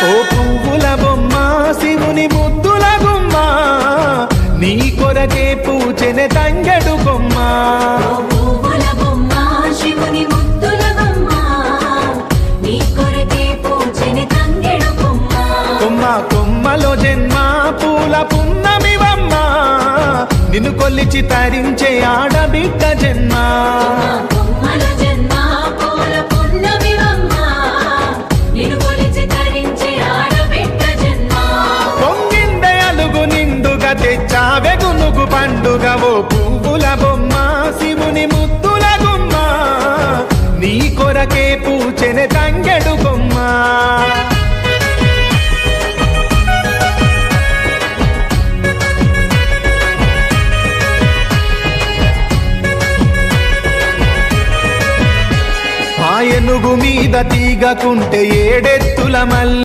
ఓ పువ్వుల బొమ్మ శివుని ముద్దుల గుమ్మ నీ కొరకే పూచెనే తంగెడు కొమ్మ కొమ్మ కొమ్మలో జన్మ పూల పున్నమివమ్మ నిన్ను కొల్లిచి తరించే ఆడబిడ్డ జన్మ పొంగిందే అలుగు నిండుగా తెచ్చావె గునుగు పండుగ ఓ పువ్వుల బొమ్మ శివుని ముద్దుల గుమ్మ నీ కొరకే పూచెనే తంగెడు కొమ్మ ఏనుగు మీద తీగకుంటే ఏడెత్తుల మల్లి